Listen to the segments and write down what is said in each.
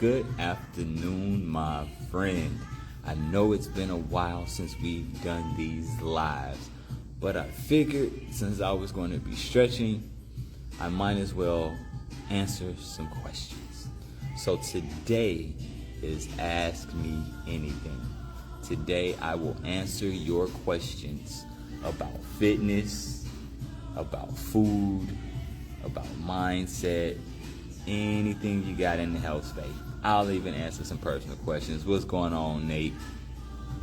Good afternoon, my friend. I know it's been a while since we've done these lives, but I figured since I was going to be stretching, I might as well answer some questions. So today is Ask Me Anything. Today I will answer your questions about fitness, about food, about mindset, anything you got in the health space. I'll even answer some personal questions. What's going on, Nate?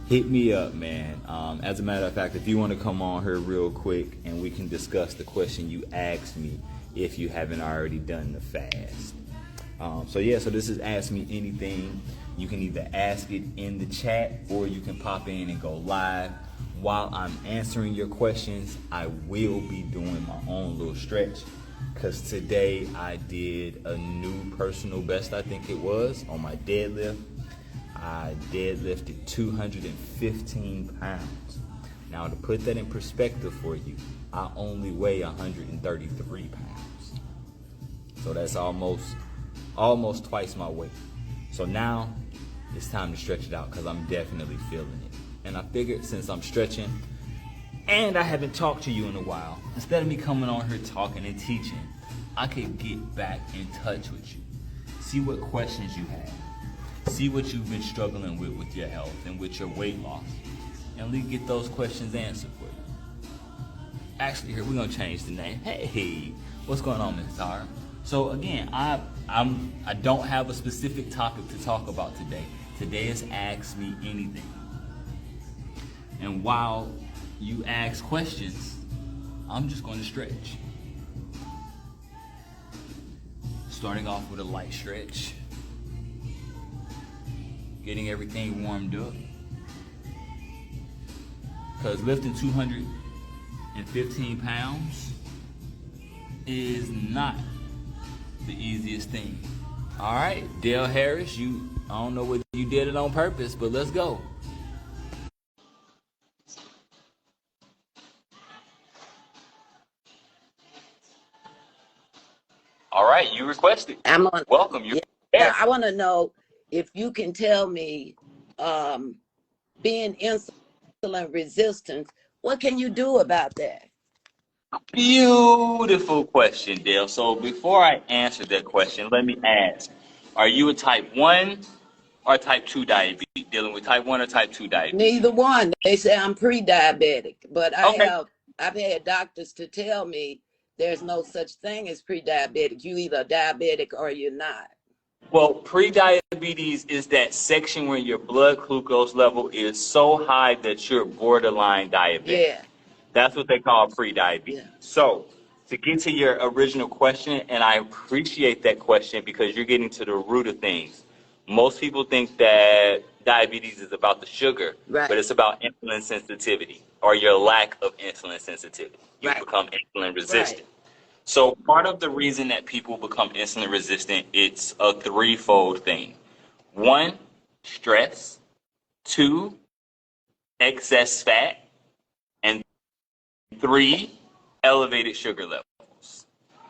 Hit me up, man. As a matter of fact, if you want to come on here real quick and we can discuss the question you asked me if you haven't already done the fast. So this is Ask Me Anything. You can either ask it in the chat or you can pop in and go live. While I'm answering your questions, I will be doing my own little stretch because today I did a new personal best, I think it was, on my deadlift. I deadlifted 215 pounds. Now, to put that in perspective for you, I only weigh 133 pounds. So that's almost twice my weight. So now it's time to stretch it out because I'm definitely feeling it. And I figured since I'm stretching and I haven't talked to you in a while, instead of me coming on here talking and teaching, I could get back in touch with you. See what questions you have. See what you've been struggling with your health and with your weight loss. And at least get those questions answered for you. Actually, here, we're going to change the name. Hey, what's going on, Ms. Tara? So again, I don't have a specific topic to talk about today. Today is Ask Me Anything. And while you ask questions, I'm just going to stretch. Starting off with a light stretch. Getting everything warmed up. Because lifting 215 pounds is not the easiest thing. All right, Dale Harris, I don't know whether you did it on purpose, but let's go. All right, you requested. Welcome. Yeah, I want to know if you can tell me, being insulin resistant, what can you do about that? Beautiful question, Dale. So before I answer that question, let me ask, are you a type 1 or type 2 diabetes? Dealing with type 1 or type 2 diabetes? Neither one. They say I'm pre-diabetic, but Okay. I've had doctors to tell me there's no such thing as pre-diabetic. You either diabetic or you're not. Well, pre-diabetes is that section where your blood glucose level is so high that you're borderline diabetic. Yeah. That's what they call pre-diabetes. Yeah. So, to get to your original question, and I appreciate that question because you're getting to the root of things. Most people think that diabetes is about the sugar, Right. but it's about insulin sensitivity or your lack of insulin sensitivity. You Right. become insulin resistant. Right. So part of the reason that people become insulin resistant, it's a threefold thing. 1, stress. 2, excess fat. And 3, elevated sugar levels.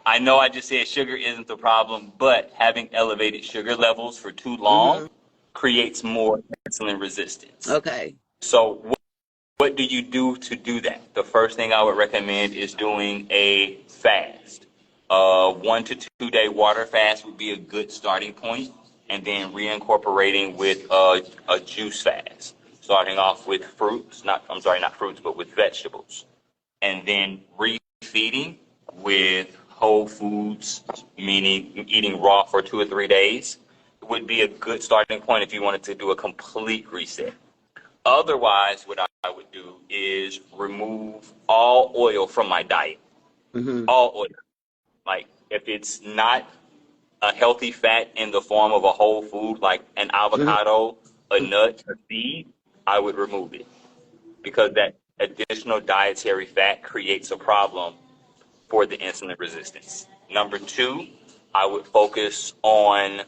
I know I just said sugar isn't the problem, but having elevated sugar levels for too long creates more insulin resistance. Okay. So what do you do to do that? The first thing I would recommend is doing a fast. 1 to 2 day water fast would be a good starting point, and then reincorporating with a juice fast. Starting off with with vegetables. And then refeeding with whole foods, meaning eating raw for 2 or 3 days, would be a good starting point if you wanted to do a complete reset. Otherwise, what I would do is remove all oil from my diet. All oil. Like, if it's not a healthy fat in the form of a whole food, like an avocado, a nut, a seed, I would remove it. Because that additional dietary fat creates a problem for the insulin resistance. Number 2, I would focus on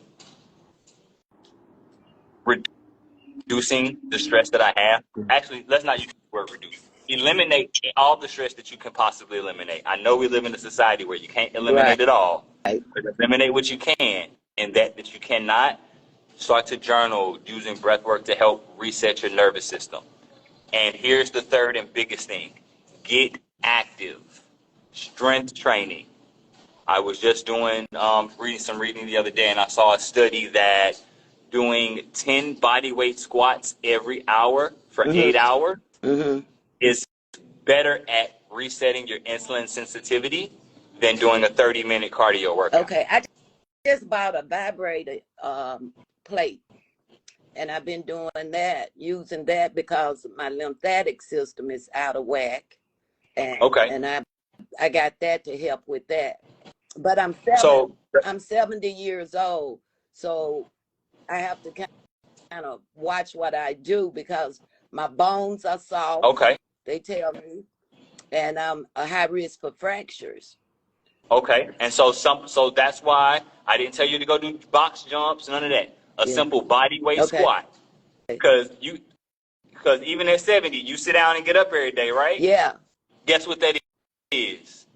reducing the stress that I have. Actually, let's not use the word reduce. Eliminate all the stress that you can possibly eliminate. I know we live in a society where you can't eliminate it all, but eliminate what you can, and that you cannot, Start to journal using breath work to help reset your nervous system. And here's the third and biggest thing: get active. Strength training. I was just doing reading the other day, and I saw a study that doing 10 body weight squats every hour for Mhm. 8 hours Mhm. is better at resetting your insulin sensitivity than doing a 30-minute cardio workout. Okay, I just bought a vibrator plate, and I've been doing that, using that because my lymphatic system is out of whack, and Okay. and I got that to help with that. But So, I'm 70 years old, so I have to kind of watch what I do because my bones are soft. okay. They tell me, and I'm a high risk for fractures. Okay. And so that's why I didn't tell you to go do box jumps, none of that. A Yeah. simple body weight Okay. squat. Because even at 70, you sit down and get up every day, right? Yeah. Guess what that is?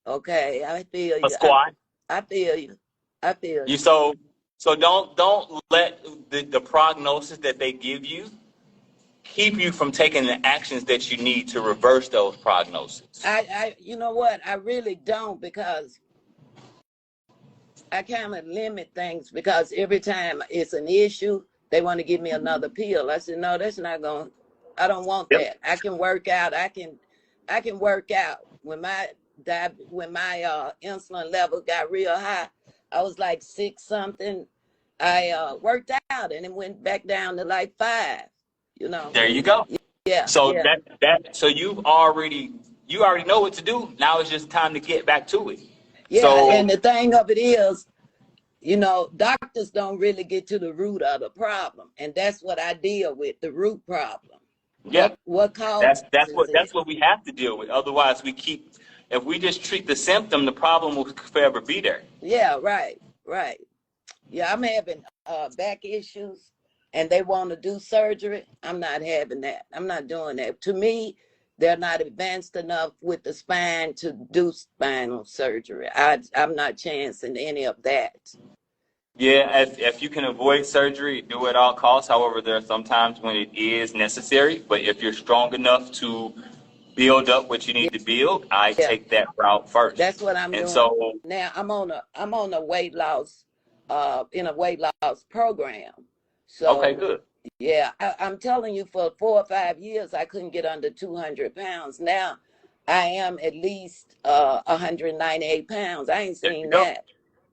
Okay. I feel A you. squat. I feel you. I feel You you. so don't let the prognosis that they give you keep you from taking the actions that you need to reverse those prognoses. You know what? I really don't, because I kind of limit things, because every time it's an issue, they want to give me another pill. I said, no, that's not going. I don't want Yep. that. I can work out. I can work out. When my insulin level got real high, I was like 6 something. I worked out and it went back down to like 5. You know. There you go. Yeah, So yeah, so you already know what to do. Now it's just time to get back to it. yeah. So And the thing of it is, doctors don't really get to the root of the problem, and that's what I deal with, the root problem. yeah, What that's causes that's what it? that's what we have to deal with. Otherwise, if we just treat the symptom, the problem will forever be there. Yeah, right, right. Yeah, I'm having back issues, and they want to do surgery. I'm not having that. I'm not doing that. To me, they're not advanced enough with the spine to do spinal surgery. I'm not chancing any of that. Yeah, if you can avoid surgery, do it at all costs. However, there are some times when it is necessary. But if you're strong enough to build up what you Yeah, need to build, I yeah. take that route first. That's what I'm And doing so, now. I'm on a weight loss, in a weight loss program. okay, So good. yeah, I'm telling you, for 4 or 5 years, I couldn't get under 200 pounds. Now I am at least 198 pounds. I ain't There you seen go. that.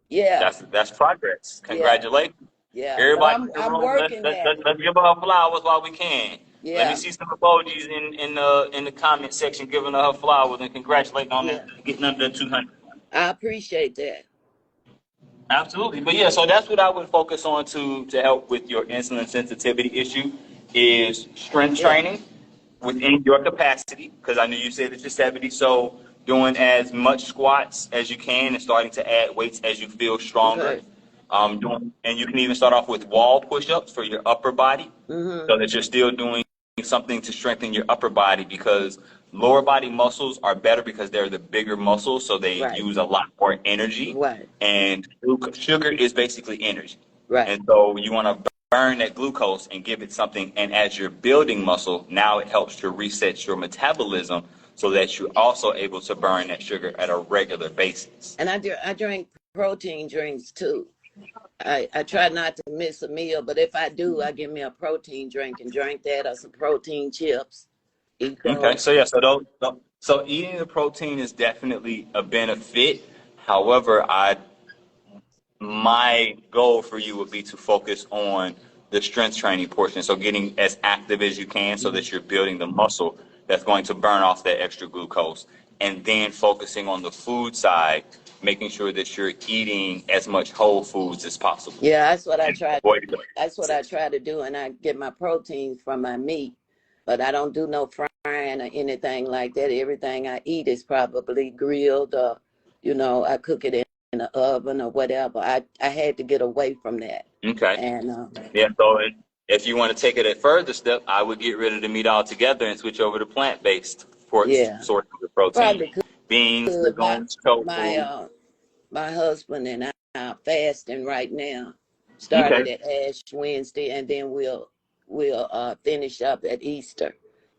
Yeah, That's progress. yeah, Congratulations. yeah. So Everybody in the I'm room, working at it. let's give her flowers while we can. Let me Yeah, see some emojis in the comment section giving her flowers and congratulating on yeah. that, getting under 200. I appreciate that. Absolutely. But yeah, so that's what I would focus on to help with your insulin sensitivity issue is strength Yeah. training within your capacity, because I know you said that you're 70, so doing as much squats as you can and starting to add weights as you feel stronger. Okay. And you can even start off with wall push-ups for your upper body Mhm. so that you're still doing something to strengthen your upper body, because lower body muscles are better because they're the bigger muscles, so they Right. use a lot more energy. Right. And sugar is basically energy. Right. And so you want to burn that glucose and give it something. And as you're building muscle, now it helps to reset your metabolism so that you're also able to burn that sugar at a regular basis. And I drink protein drinks too. I try not to miss a meal, but if I do, I give me a protein drink and drink that, or some protein chips. Eat Okay, those. so yeah, so eating the protein is definitely a benefit. However, my goal for you would be to focus on the strength training portion. So getting as active as you can so Mhm. that you're building the muscle that's going to burn off that extra glucose. And then focusing on the food side, making sure that you're eating as much whole foods as possible Yeah, and avoiding the that's what I try to do, and I get my proteins from my meat, but I don't do no frying or anything like that. Everything I eat is probably grilled, or I cook it in the oven or whatever. I had to get away from that, Okay. and Yeah, so if you want to take it a further step, I would get rid of the meat altogether and switch over to plant-based yeah, sources of protein. probably Beans, could. legumes, My tofu. my husband and I are fasting right now, Started Okay. at Ash Wednesday, and then we'll finish up at Easter.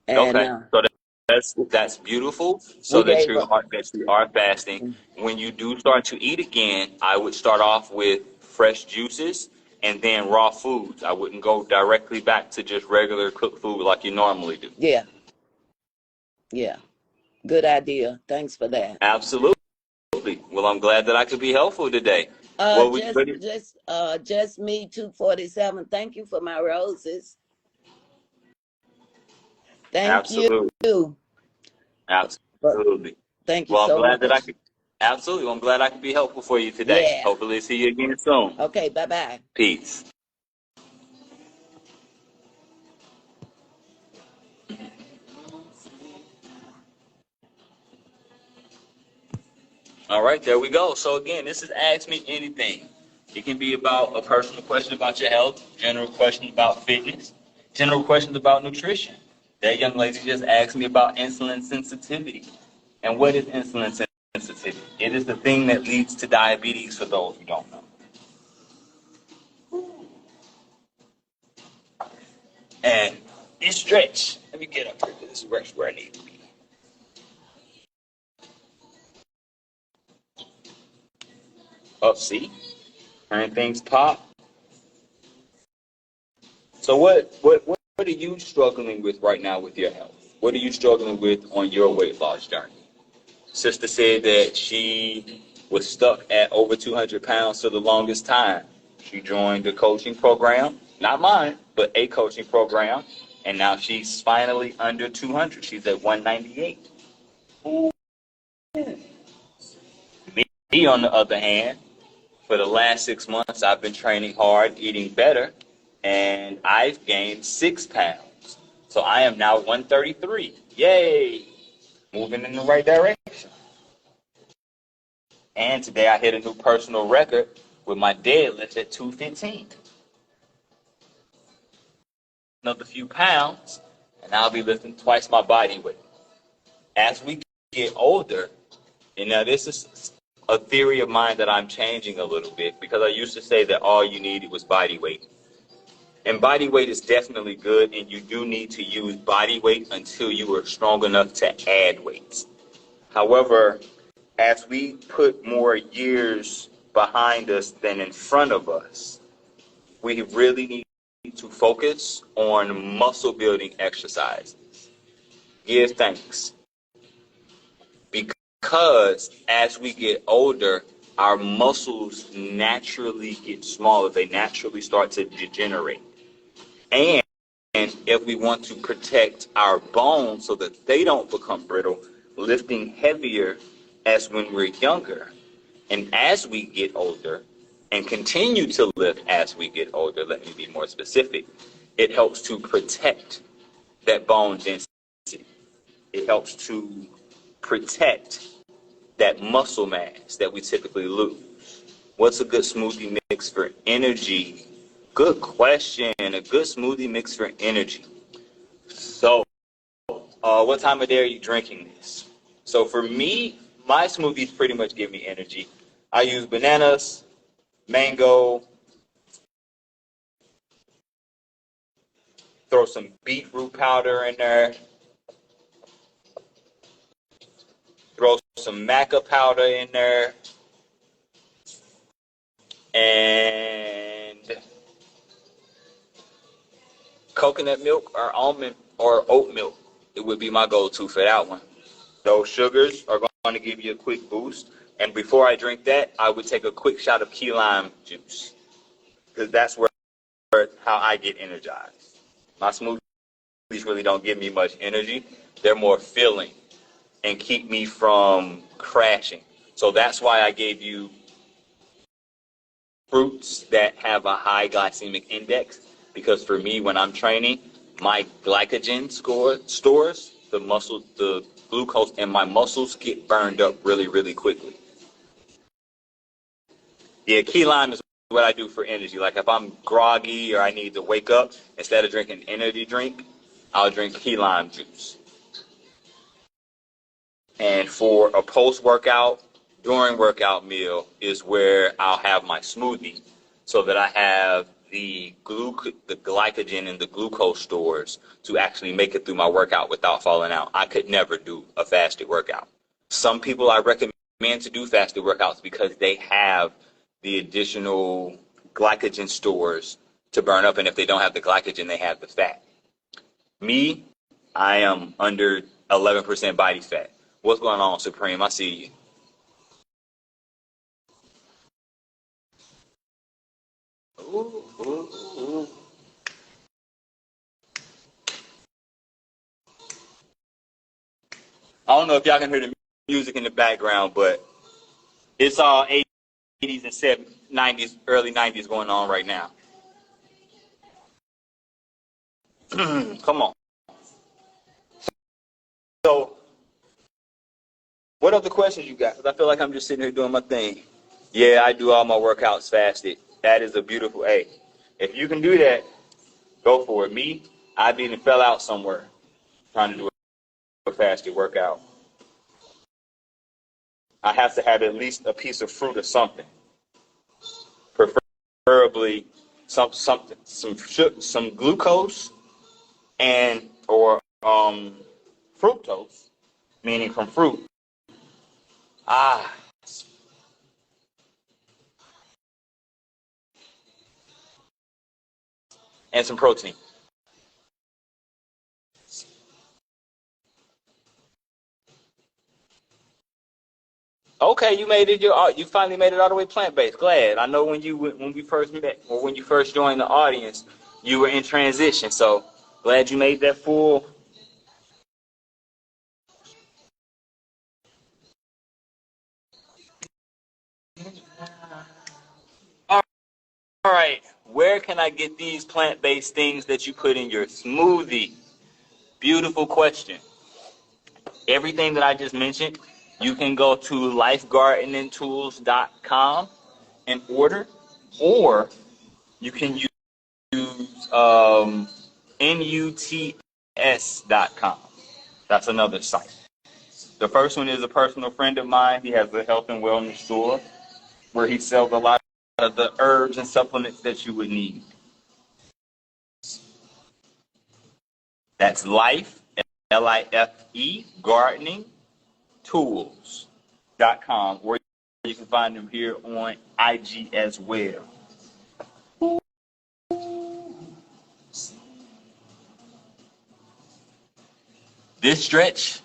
And Okay. So that's beautiful. So we gave up. that you are fasting. When you do start to eat again, I would start off with fresh juices and then raw foods. I wouldn't go directly back to just regular cooked food like you normally do. Yeah, yeah. Good idea. Thanks for that. Absolutely. Well, I'm glad that I could be helpful today. Well, we Just what do- just me 247. Thank you for my roses. Thank you. absolutely, But absolutely. thank you Well, I'm so glad that I much. could. Absolutely. Well, I'm glad I could be helpful for you today. Yeah. Hopefully, see you again soon. Okay, bye-bye. Peace. All right, there we go. So again, this is Ask Me Anything. It can be about a personal question about your health, general questions about fitness, general questions about nutrition. That young lady just asked me about insulin sensitivity. And what is insulin sensitivity? It is the thing that leads to diabetes for those who don't know. And it stretch. Let me get up here because this is where I need to be. Up, see? Turn things pop. So what are you struggling with right now with your health? What are you struggling with on your weight loss journey? Sister said that she was stuck at over 200 pounds for the longest time. She joined a coaching program, not mine, but a coaching program, and now she's finally under 200. She's at 198. Me, on the other hand, for the last 6 months, I've been training hard, eating better, and I've gained 6 pounds. So I am now 133. Yay! Moving in the right direction. And today I hit a new personal record with my deadlift at 215. Another few pounds, and I'll be lifting twice my body weight. As we get older, and now this is a theory of mine that I'm changing a little bit because I used to say that all you needed was body weight. And body weight is definitely good, and you do need to use body weight until you are strong enough to add weights. However, as we put more years behind us than in front of us, we really need to focus on muscle building exercises. Give thanks. Because as we get older, our muscles naturally get smaller. They naturally start to degenerate. And if we want to protect our bones so that they don't become brittle, lifting heavier as when we're younger and as we get older and continue to lift as we get older, let me be more specific, it helps to protect that bone density. It helps to protect that muscle mass that we typically lose. What's a good smoothie mix for energy? Good question. A good smoothie mix for energy. So, what time of day are you drinking this? So for me, my smoothies pretty much give me energy. I use bananas, mango, throw some beetroot powder in there, throw some maca powder in there, and coconut milk or almond or oat milk. It would be my go-to for that one. Those sugars are going to give you a quick boost. And before I drink that, I would take a quick shot of key lime juice because that's where how I get energized. My smoothies really don't give me much energy. They're more filling and keep me from crashing. So that's why I gave you fruits that have a high glycemic index because for me, when I'm training, my glycogen stores the glucose in my muscles get burned up really, really quickly. Yeah, key lime is what I do for energy. Like if I'm groggy or I need to wake up, instead of drinking energy drink, I'll drink key lime juice. And for a post workout, during workout meal is where I'll have my smoothie. so that I have the glycogen and the glucose stores to actually make it through my workout without falling out. I could never do a fasted workout. Some people I recommend to do fasted workouts because they have the additional glycogen stores to burn up, and if they don't have the glycogen, they have the fat. Me, I am under 11% body fat. What's going on, Supreme? I see you. Ooh, ooh, ooh. I don't know if y'all can hear the music in the background, but it's all 80s and 70s, 90s, early 90s going on right now. Come on. So, what other questions you got? Because I feel like I'm just sitting here doing my thing. Yeah, I do all my workouts fasted. That is a beautiful. Hey, if you can do that, go for it. Me, I've even fell out somewhere trying to do a fasted workout. I have to have at least a piece of fruit or something, preferably some glucose and or fructose, meaning from fruit. Ah, and some protein. Okay, you made it. You finally made it all the way plant based. Glad. I know when we first met or when you first joined the audience, you were in transition. So glad you made that full. All right. Where can I get these plant based things that you put in your smoothie? Beautiful question. Everything that I just mentioned, you can go to lifegardeningtools.com and order, or you can use nuts.com. That's another site. The first one is a personal friend of mine. He has a health and wellness store where he sells a lot of the herbs and supplements that you would need. That's Life, Life, gardening tools.com, or you can find them here on IG as well. This stretch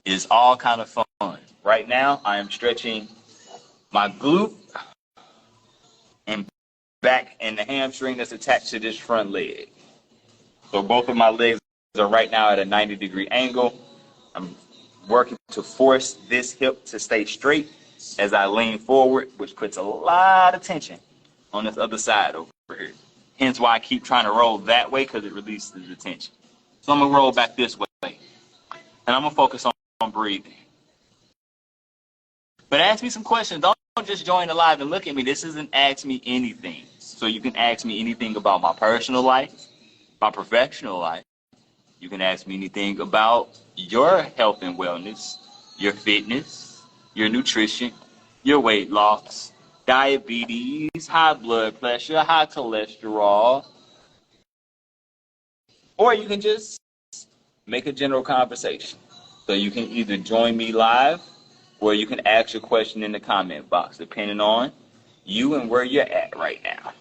is all kind of fun. Right now, I am stretching my glute and back and the hamstring that's attached to this front leg. So both of my legs are right now at a 90-degree angle. I'm working to force this hip to stay straight as I lean forward, which puts a lot of tension on this other side over here. Hence why I keep trying to roll that way, because it releases the tension. So I'm going to roll back this way, and I'm going to focus on breathing. But ask me some questions. Don't just join the live and look at me. This isn't ask me anything. So you can ask me anything about my personal life, my professional life. You can ask me anything about your health and wellness, your fitness, your nutrition, your weight loss, diabetes, high blood pressure, high cholesterol. Or you can just make a general conversation. So you can either join me live or you can ask your question in the comment box, depending on you and where you're at right now.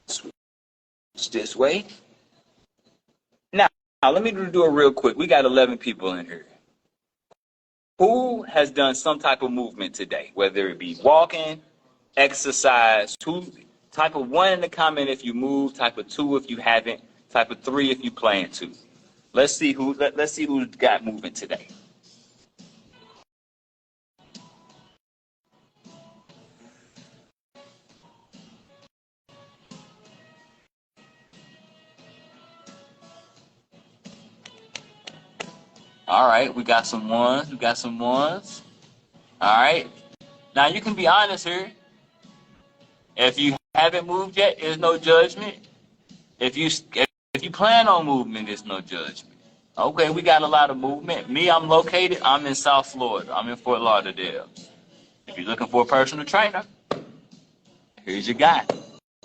Switch this way. Now, let me do it real quick. We got 11 people in here. Who has done some type of movement today, whether it be walking, exercise, type of 1 in the comment if you move, type of 2 if you haven't, type of 3 if you plan to. Let's see who's got movement today. All right, we got some ones. We got some ones. All right. Now you can be honest here. If you haven't moved yet, there's no judgment. If you plan on movement, there's no judgment. Okay, we got a lot of movement. Me, I'm in South Florida. I'm in Fort Lauderdale. If you're looking for a personal trainer, Here's your guy.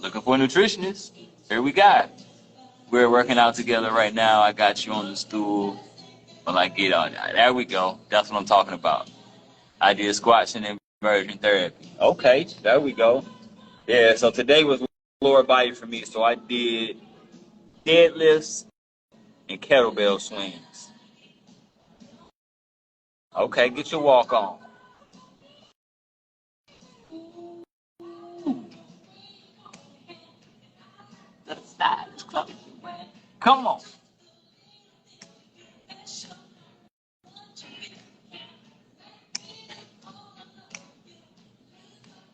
Looking for a nutritionist? Here we got. We're working out together right now. I got you on the stool. But like, get on. There we go. That's what I'm talking about. I did squats and inversion therapy. Okay, there we go. Yeah, so today was lower body for me. So I did deadlifts and kettlebell swings. Okay, get your walk on. The side is closed. Come on.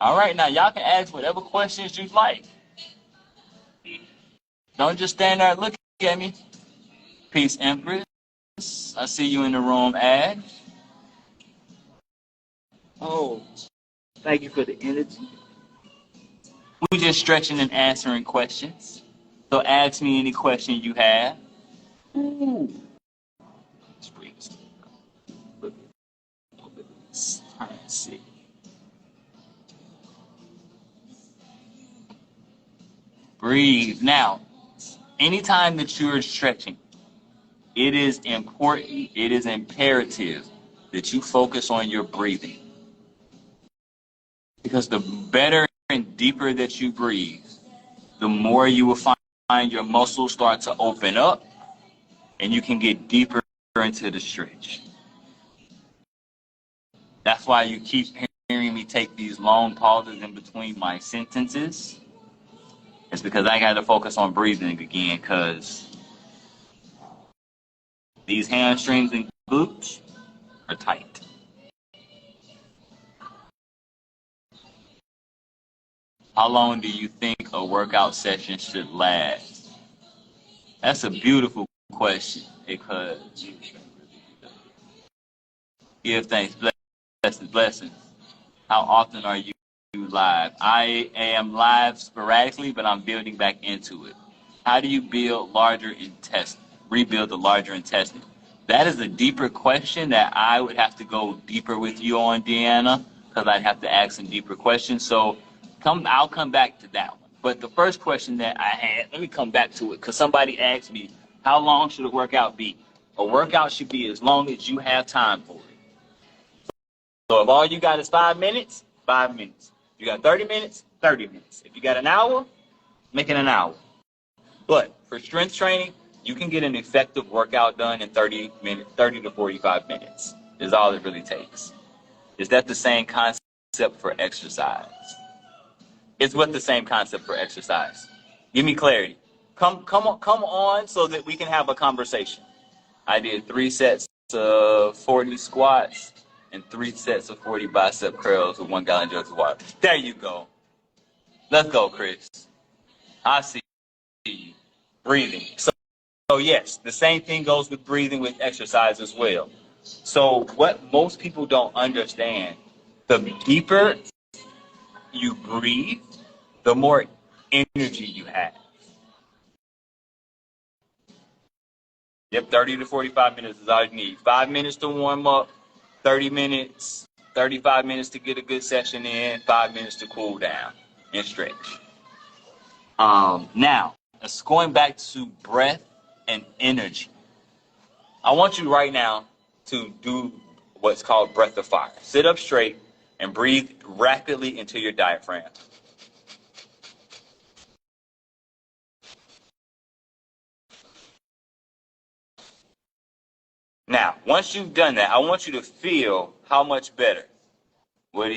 All right, now y'all can ask whatever questions you like. Don't just stand there and look at me. Peace, Empress. I see you in the room, Ad. Oh, thank you for the energy. We just stretching and answering questions. So ask me any question you have. Ooh. Let's breathe. Let's see. Breathe. Now, anytime that you're stretching, it is important, it is imperative that you focus on your breathing. Because the better and deeper that you breathe, the more you will find your muscles start to open up and you can get deeper into the stretch. That's why you keep hearing me take these long pauses in between my sentences. It's because I got to focus on breathing again because these hamstrings and glutes are tight. How long do you think a workout session should last? That's a beautiful question because give thanks, blessings. How often are you live? I am live sporadically, but I'm building back into it. How do you build larger intestine? Rebuild the larger intestine? That is a deeper question that I would have to go deeper with you on, Deanna, because I'd have to ask some deeper questions. So I'll come back to that one. But the first question that I had, let me come back to it, because somebody asked me, how long should a workout be? A workout should be as long as you have time for it. So if all you got is 5 minutes, 5 minutes. You got 30 minutes, 30 minutes. If you got an hour, make it an hour. But for strength training, you can get an effective workout done in 30 minutes, 30 to 45 minutes is all it really takes. Is that the same concept for exercise? It's what the same concept for exercise. Give me clarity. Come on so that we can have a conversation. I did 3 sets of 40 squats and 3 sets of 40 bicep curls with 1 gallon jugs of water. There you go. Let's go, Chris. I see you. Breathing. So yes, the same thing goes with breathing with exercise as well. So what most people don't understand, the deeper you breathe, the more energy you have. Yep, 30 to 45 minutes is all you need. 5 minutes to warm up, 30 minutes, 35 minutes to get a good session in, 5 minutes to cool down and stretch. Now, it's going back to breath and energy. I want you right now to do what's called breath of fire. Sit up straight and breathe rapidly into your diaphragm. Now, once you've done that, I want you to feel how much better. What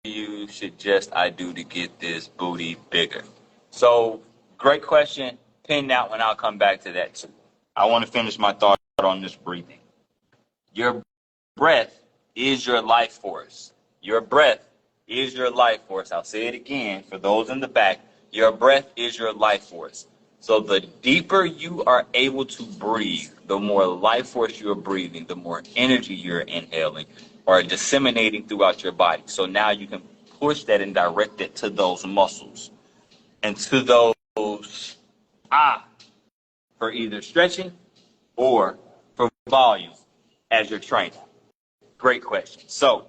do you suggest I do to get this booty bigger? So, great question. Pin that one. I'll come back to that too. I want to finish my thought on this breathing. Your breath is your life force. Your breath is your life force. I'll say it again for those in the back. Your breath is your life force. So the deeper you are able to breathe, the more life force you're breathing, the more energy you're inhaling or disseminating throughout your body. So now you can push that and direct it to those muscles and to those for either stretching or for volume as you're training. Great question. So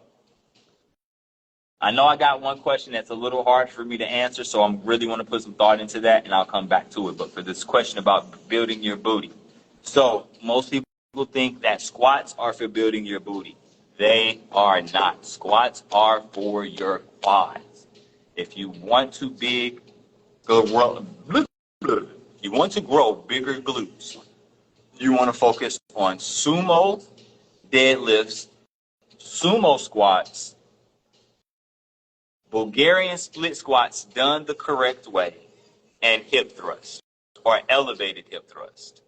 I know I got one question that's a little hard for me to answer, so I really want to put some thought into that, and I'll come back to it. But for this question about building your booty, so most people think that squats are for building your booty. They are not. Squats are for your quads. If you want to grow bigger glutes, you want to focus on sumo deadlifts, sumo squats, Bulgarian split squats done the correct way, and hip thrust or elevated hip thrust.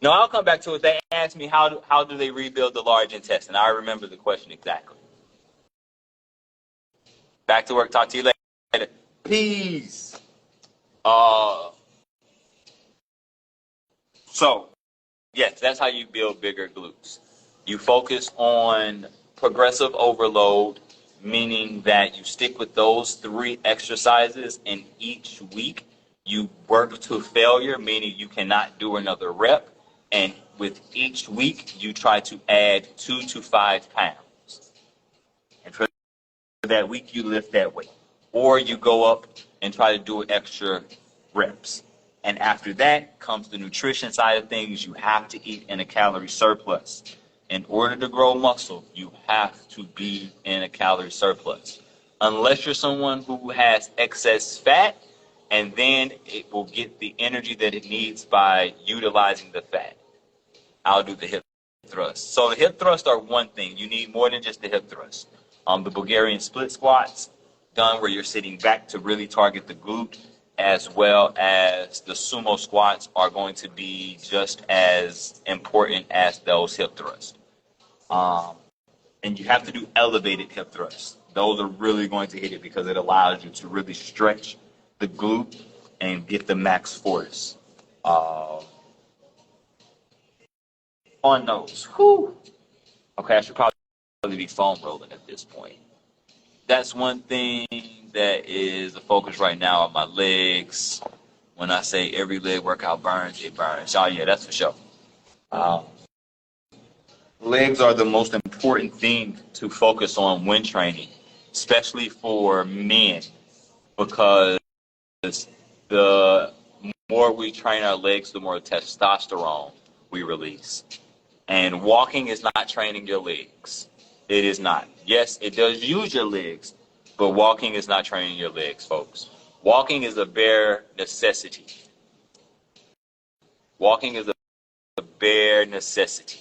No, I'll come back to it. They asked me how do they rebuild the large intestine. I remember the question exactly. Back to work. Talk to you later. Peace. So, yes, that's how you build bigger glutes. You focus on progressive overload, meaning that you stick with those 3 exercises, and each week you work to failure, meaning you cannot do another rep. And with each week, you try to add 2 to 5 pounds. And for that week, you lift that weight. Or you go up and try to do extra reps. And after that comes the nutrition side of things. You have to eat in a calorie surplus. In order to grow muscle, you have to be in a calorie surplus. Unless you're someone who has excess fat, and then it will get the energy that it needs by utilizing the fat. I'll do the hip thrust. So the hip thrusts are one thing. You need more than just the hip thrust. The Bulgarian split squats, done where you're sitting back to really target the glute, as well as the sumo squats are going to be just as important as those hip thrusts. And you have to do elevated hip thrusts. Those are really going to hit it because it allows you to really stretch the glute and get the max force on those. Whew. Okay, I should probably be foam rolling at this point. That's one thing that is a focus right now on my legs. When I say every leg workout burns, it burns. Oh yeah, that's for sure. Legs are the most important thing to focus on when training, especially for men, because the more we train our legs, the more testosterone we release. And walking is not training your legs. It is not. Yes, it does use your legs, but walking is not training your legs, folks. Walking is a bare necessity. Walking is a bare necessity.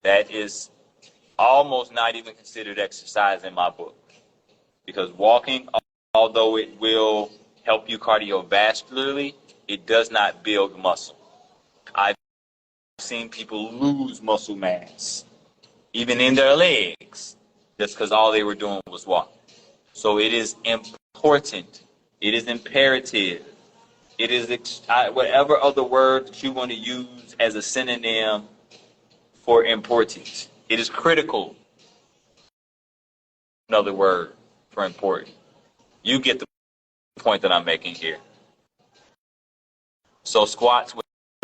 That is almost not even considered exercise in my book. Because walking, although it will help you cardiovascularly, it does not build muscle. I've seen people lose muscle mass, even in their legs, just because all they were doing was walking. So it is important. It is imperative. It is whatever other word that you want to use as a synonym for important. It is critical. Another word for important. You get the point that I'm making here. So squats will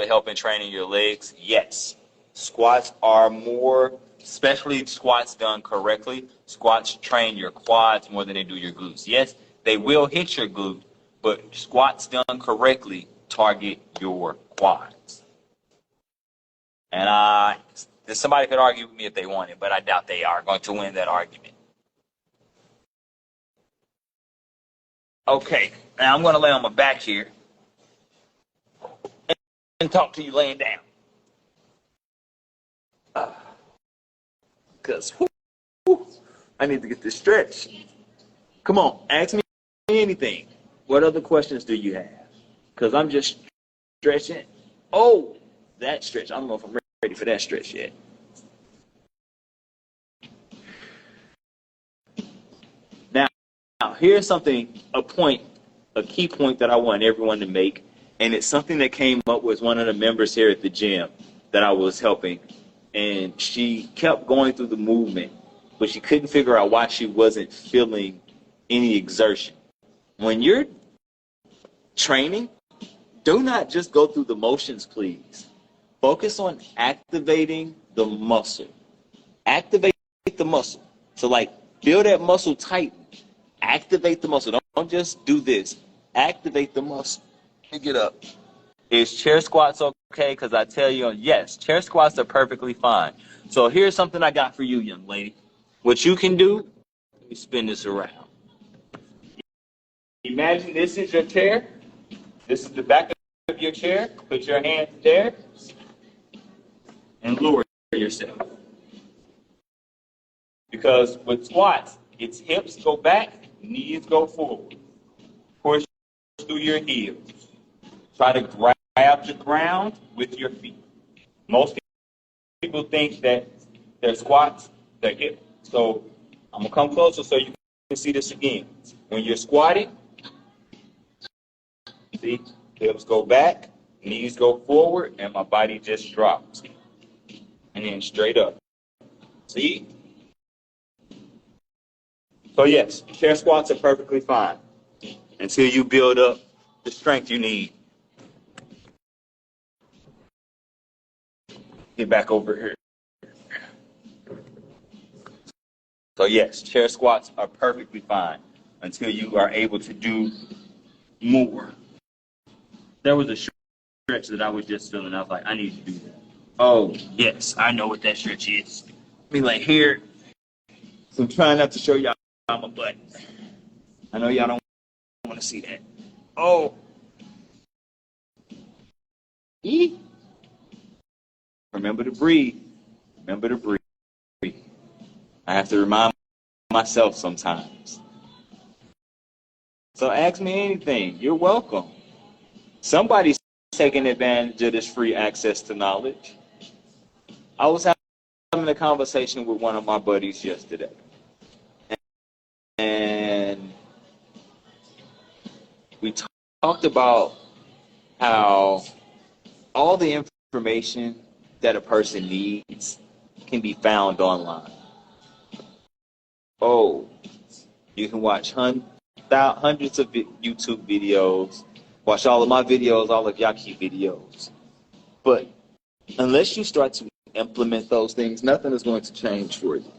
help in training your legs. Yes. Squats are more, especially squats done correctly. Squats train your quads more than they do your glutes. Yes, they will hit your glute, but squats done correctly target your quads. And somebody could argue with me if they wanted, but I doubt they are going to win that argument. Okay, now I'm going to lay on my back here and talk to you laying down. Because I need to get this stretch. Come on, ask me anything. What other questions do you have? Because I'm just stretching. Oh, that stretch. I don't know if I'm ready for that stretch yet. Now, here's a key point that I want everyone to make, and it's something that came up with one of the members here at the gym that I was helping, and she kept going through the movement, but she couldn't figure out why she wasn't feeling any exertion. When you're training, do not just go through the motions, please. Focus on activating the muscle. Activate the muscle. So like feel that muscle tighten. Activate the muscle. Don't just do this. Activate the muscle. Pick it up. Is chair squats okay? Because I tell you, yes, chair squats are perfectly fine. So here's something I got for you, young lady. What you can do, let me spin this around. Imagine this is your chair. This is the back of your chair. Put your hands there and lower yourself. Because with squats, it's hips go back, knees go forward. Push through your heels. Try to grab the ground with your feet. Most people think that their squats, their hip. So I'm going to come closer so you can see this again. When you're squatting, see, hips go back, knees go forward, and my body just drops. And then straight up. See? So yes, chair squats are perfectly fine until you build up the strength you need. Get back over here. So yes, chair squats are perfectly fine until you are able to do more. There was a stretch that I was just feeling. I was like, I need to do that. Oh, yes, I know what that stretch is. Be like here. So I'm trying not to show y'all my butt. I know y'all don't want to see that. Oh. E. Remember to breathe. Remember to breathe. I have to remind myself sometimes. So ask me anything. You're welcome. Somebody's taking advantage of this free access to knowledge. I was having a conversation with one of my buddies yesterday. And we talked about how all the information that a person needs can be found online. Oh, you can watch hundreds of YouTube videos, watch all of my videos, all of Yaki videos. But unless you start to implement those things, nothing is going to change for you.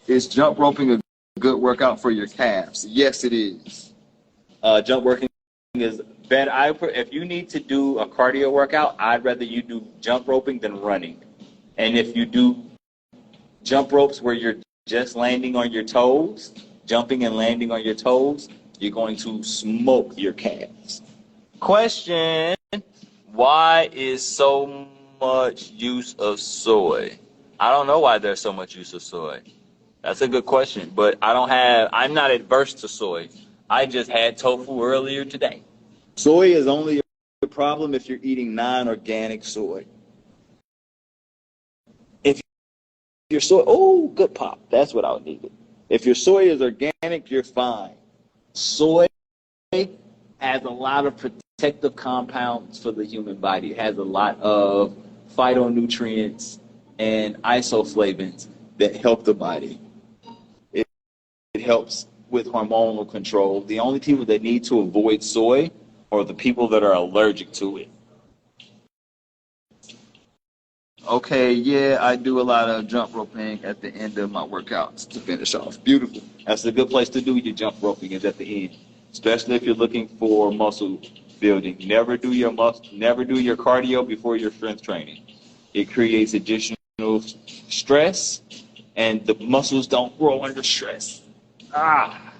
Is jump roping a good workout for your calves? Yes, it is. Jump working is better. If you need to do a cardio workout, I'd rather you do jump roping than running. And if you do jump ropes where you're just landing on your toes, jumping and landing on your toes, you're going to smoke your calves. Question: why is so much use of soy? I don't know why there's so much use of soy. That's a good question, but I'm not adverse to soy. I just had tofu earlier today. Soy is only a problem if you're eating non-organic soy. If your soy, oh, good pop. That's what I would need. If your soy is organic, you're fine. Soy has a lot of protective compounds for the human body. It has a lot of phytonutrients and isoflavones that help the body. It helps with hormonal control. The only people that need to avoid soy are the people that are allergic to it. Okay, yeah, I do a lot of jump roping at the end of my workouts to finish off. Beautiful. That's a good place to do your jump roping is at the end, especially if you're looking for muscle building. Never do your cardio before your strength training. It creates additional stress, and the muscles don't grow under stress. Ah.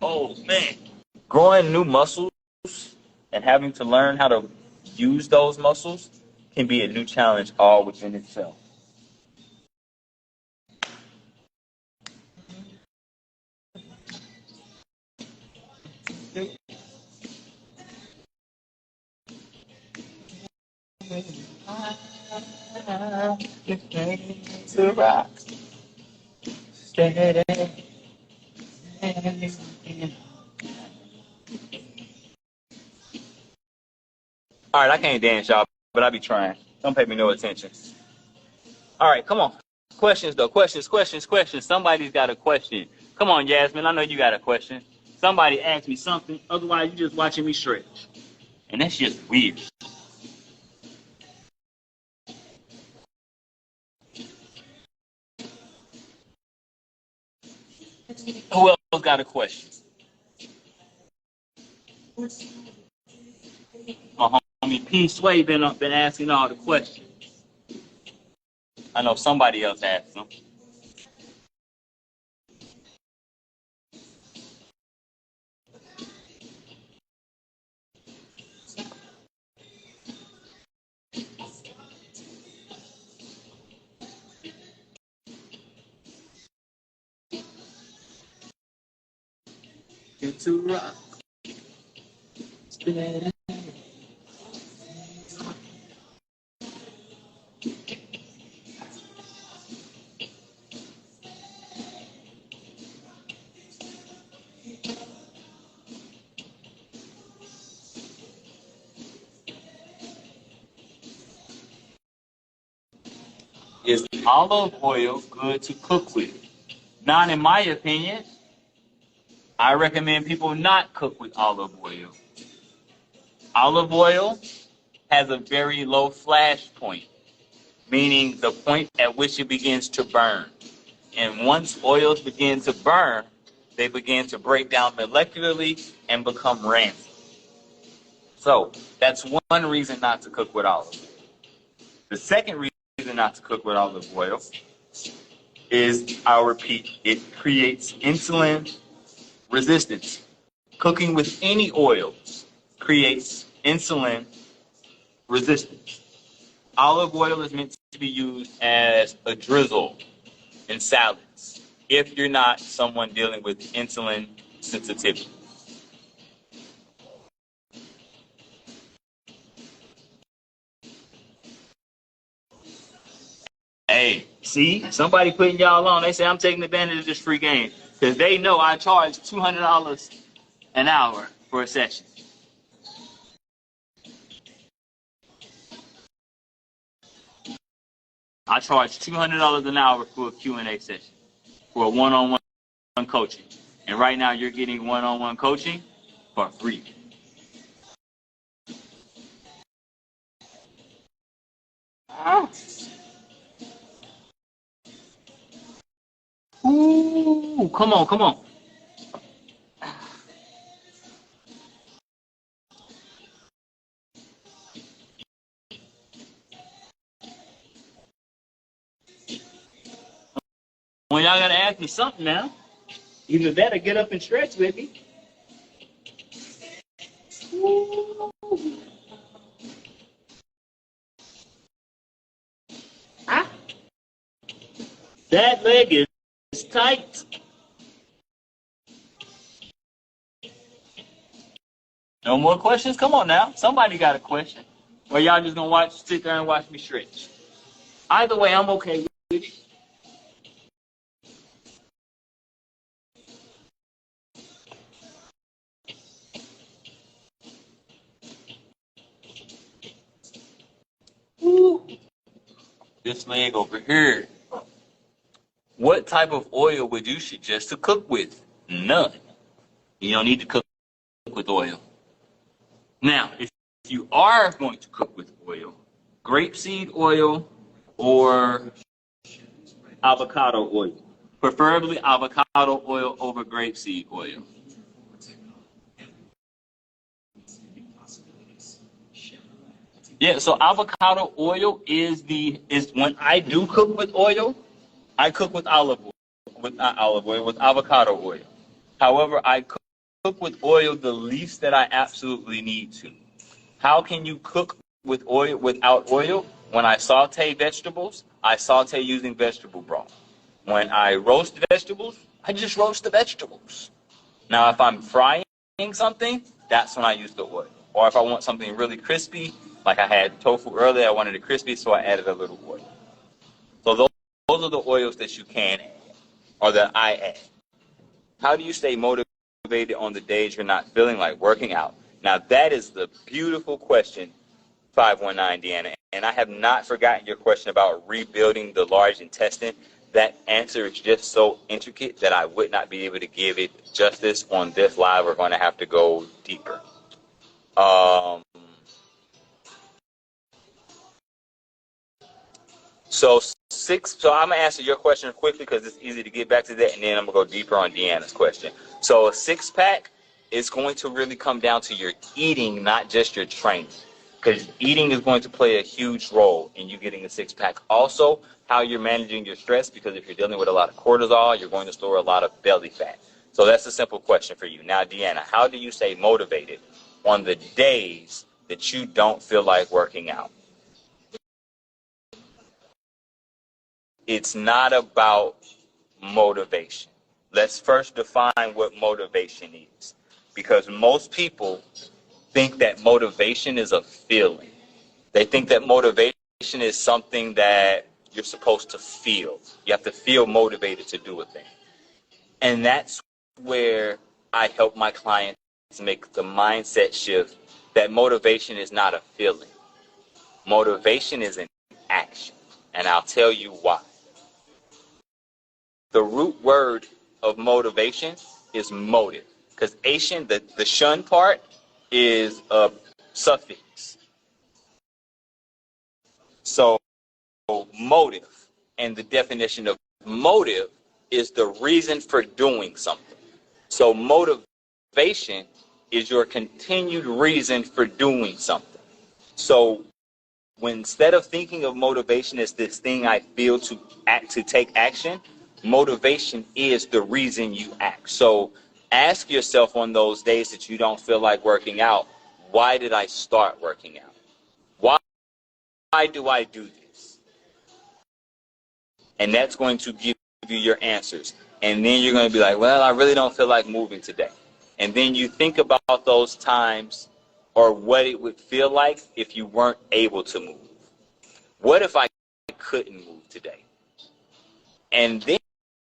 Oh man. Growing new muscles and having to learn how to use those muscles can be a new challenge all within itself. To rock. All right, I can't dance, y'all, but I be trying. Don't pay me no attention. All right, come on. Questions, though. Questions. Somebody's got a question. Come on, Yasmin. I know you got a question. Somebody asked me something. Otherwise, you're just watching me stretch. And that's just weird. Who else got a question? My homie P. Sway been asking all the questions. I know somebody else asked them. Get to rock. Is olive oil good to cook with? Not in my opinion. I recommend people not cook with olive oil. Olive oil has a very low flash point, meaning the point at which it begins to burn. And once oils begin to burn, they begin to break down molecularly and become rancid. So that's one reason not to cook with olive oil. The second reason not to cook with olive oil is, I'll repeat, it creates insulin resistance. Cooking with any oils creates insulin resistance. Olive oil is meant to be used as a drizzle in salads if you're not someone dealing with insulin sensitivity. Hey, see, somebody putting y'all on. They say I'm taking advantage of this free game because they know I charge $200 an hour for a session. I charge $200 an hour for a Q&A session, for a one-on-one coaching. And right now you're getting one-on-one coaching for free. Ooh, come on, come on. Well, y'all gotta ask me something now. Either that or get up and stretch with me. Ah, that leg is tight. No more questions? Come on now. Somebody got a question. Or y'all just gonna sit there and watch me stretch. Either way, I'm okay with it. Ooh. This leg over here. What type of oil would you suggest to cook with? None. You don't need to cook with oil. Now, if you are going to cook with oil, grapeseed oil or avocado oil. Preferably avocado oil over grapeseed oil. Yeah, so avocado oil is when I do cook with oil, I cook with with avocado oil. However, I cook with oil the least that I absolutely need to. How can you cook with oil without oil? When I saute vegetables, I saute using vegetable broth. When I roast vegetables, I just roast the vegetables. Now, if I'm frying something, that's when I use the oil. Or if I want something really crispy, like I had tofu earlier, I wanted it crispy, so I added a little oil. So those are the oils that you can add, or that I add. How do you stay motivated on the days you're not feeling like working out? Now, that is the beautiful question, 519 Deanna. And I have not forgotten your question about rebuilding the large intestine. that answer is just so intricate that I would not be able to give it justice on this live. We're going to have to go deeper. Um, so so I'm gonna answer your question quickly because it's easy to get back to that, and then I'm gonna go deeper on Deanna's question. So a 6-pack is going to really come down to your eating, not just your training, because eating is going to play a huge role in you getting a 6-pack. Also, how you're managing your stress, because if you're dealing with a lot of cortisol, you're going to store a lot of belly fat. So that's a simple question for you. Now, Deanna, how do you stay motivated on the days that you don't feel like working out? It's not about motivation. Let's first define what motivation is, because most people think that motivation is a feeling. They think that motivation is something that you're supposed to feel. You have to feel motivated to do a thing. And that's where I help my clients make the mindset shift that motivation is not a feeling. Motivation is an action. And I'll tell you why. The root word of motivation is motive. Because Asian, the shun part is a suffix. So motive, and the definition of motive is the reason for doing something. So motivation is your continued reason for doing something. So when instead of thinking of motivation as this thing I feel to act, to take action, motivation is the reason you act. So ask yourself on those days that you don't feel like working out, why did I start working out? Why do I do this? And that's going to give you your answers. And then you're going to be like, well, I really don't feel like moving today. And then you think about those times or what it would feel like if you weren't able to move. What if I couldn't move today? And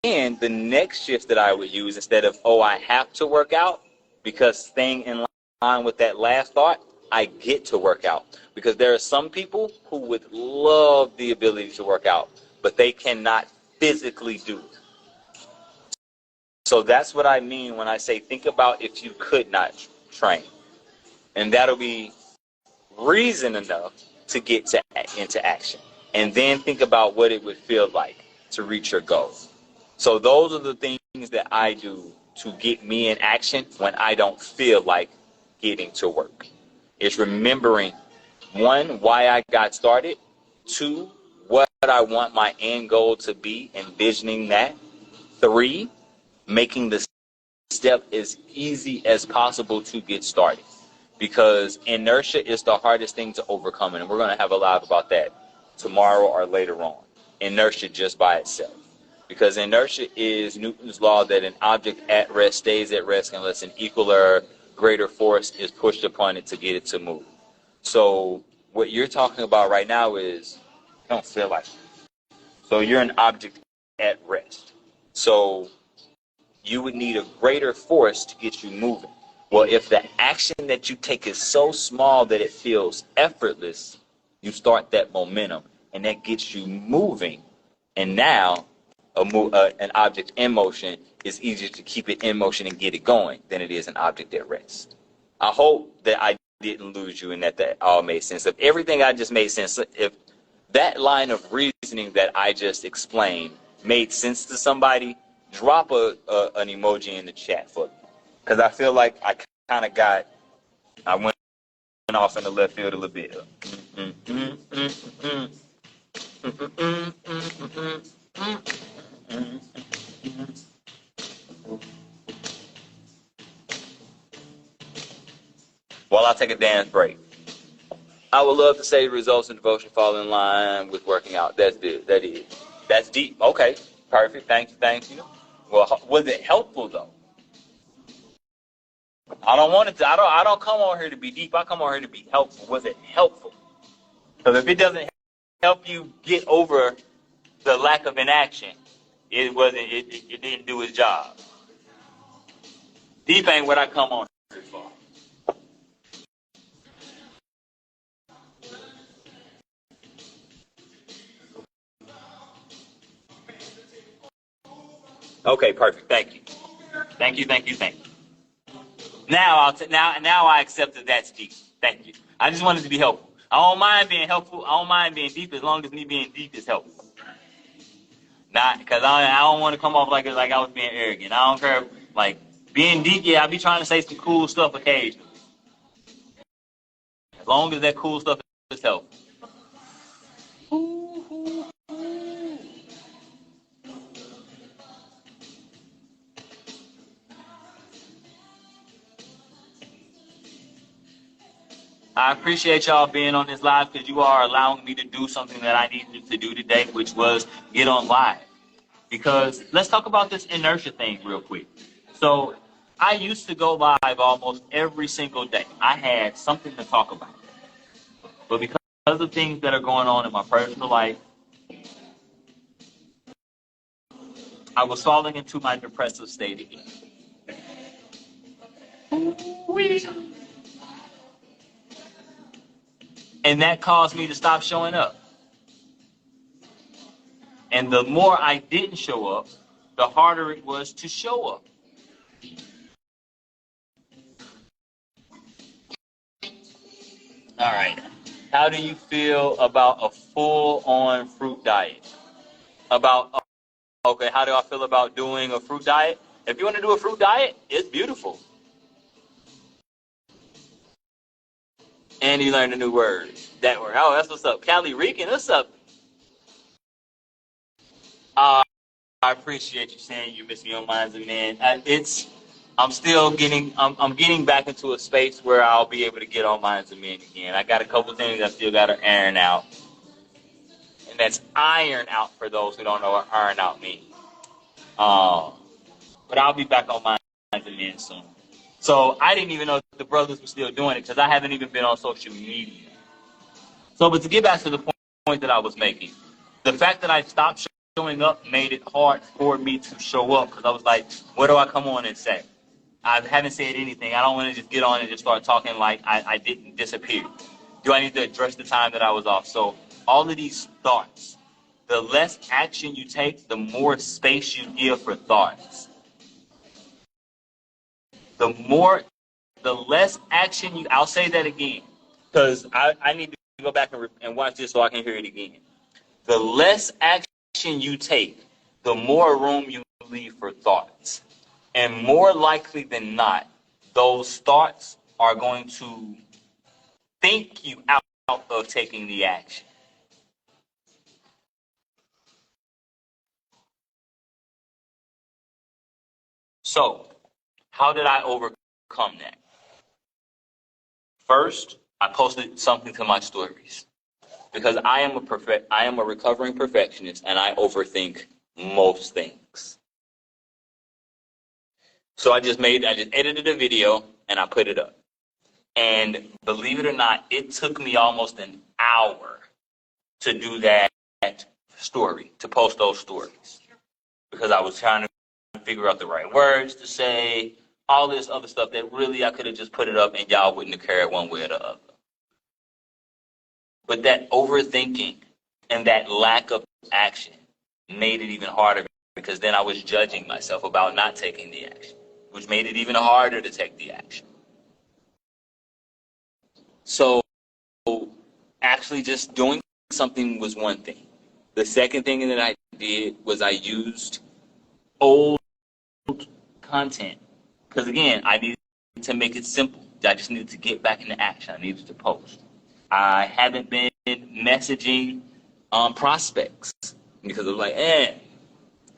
then the next shift that I would use, instead of, oh, I have to work out, because staying in line with that last thought, I get to work out. Because there are some people who would love the ability to work out, but they cannot physically do it. So that's what I mean when I say think about if you could not train. And that'll be reason enough to get into action. And then think about what it would feel like to reach your goal. So those are the things that I do to get me in action when I don't feel like getting to work. It's remembering, one, why I got started, two, what I want my end goal to be, envisioning that, three, making the step as easy as possible to get started, because inertia is the hardest thing to overcome, and we're going to have a live about that tomorrow or later on. Inertia just by itself, because inertia is Newton's law that an object at rest stays at rest unless an equal or greater force is pushed upon it to get it to move. So what you're talking about right now is you don't feel like it. So you're an object at rest. So you would need a greater force to get you moving. Well, if the action that you take is so small that it feels effortless, you start that momentum, and that gets you moving. And now, an object in motion is easier to keep it in motion and get it going than it is an object at rest. I hope that I didn't lose you and that all made sense. If everything I just made sense, if that line of reasoning that I just explained made sense to somebody, drop an emoji in the chat for me. Because I feel like I went off in the left field a little bit. While I take a dance break. I would love to say results in devotion fall in line with working out. That's it. That is. That's deep. Okay. Perfect. Thank you. Thank you. Well, was it helpful though? I don't want it to. I don't come on here to be deep. I come on here to be helpful. Was it helpful? Because if it doesn't help you get over the lack of inaction, it wasn't. It didn't do its job. Deep ain't what I come on here for. Okay, perfect. Thank you. Thank you, thank you, thank you. Now now I accept that that's deep. Thank you. I just wanted to be helpful. I don't mind being helpful. I don't mind being deep as long as me being deep is helpful. Not because I don't want to come off like I was being arrogant. I don't care. Like being deep, yeah, I be trying to say some cool stuff occasionally. As long as that cool stuff is helpful. I appreciate y'all being on this live because you are allowing me to do something that I needed to do today, which was get on live. Because let's talk about this inertia thing real quick. So I used to go live almost every single day. I had something to talk about. But because of things that are going on in my personal life, I was falling into my depressive state again. And that caused me to stop showing up. And the more I didn't show up, the harder it was to show up. All right. How do you feel about a full-on fruit diet? Okay, how do I feel about doing a fruit diet? If you want to do a fruit diet, it's beautiful. And you learned a new word. That word. Oh, that's what's up. Cali Rican, what's up? Uh, I appreciate you saying you miss me on Minds of Men. I'm getting back into a space where I'll be able to get on Minds of Men again. I got a couple things I still got to iron out. And that's iron out for those who don't know what iron out means. But I'll be back on Minds of Men soon. So I didn't even know if the brothers were still doing it because I haven't even been on social media. So, but to get back to the point that I was making, the fact that I stopped showing up made it hard for me to show up because I was like, what do I come on and say? I haven't said anything. I don't want to just get on and just start talking like I didn't disappear. Do I need to address the time that I was off? So all of these thoughts, the less action you take, the more space you give for thoughts. The less action I'll say that again because I need to go back and watch this so I can hear it again. The less action you take, the more room you leave for thoughts. And more likely than not, those thoughts are going to think you out of taking the action. So, how did I overcome that? First, I posted something to my stories because I am a recovering perfectionist and I overthink most things. So I just edited a video and I put it up. And believe it or not, it took me almost an hour to do that story, to post those stories. Because I was trying to figure out the right words to say, all this other stuff that really I could have just put it up and y'all wouldn't have cared one way or the other. But that overthinking and that lack of action made it even harder because then I was judging myself about not taking the action, which made it even harder to take the action. So actually just doing something was one thing. The second thing that I did was I used old content. Because again, I needed to make it simple. I just needed to get back into action. I needed to post. I haven't been messaging prospects because I was like,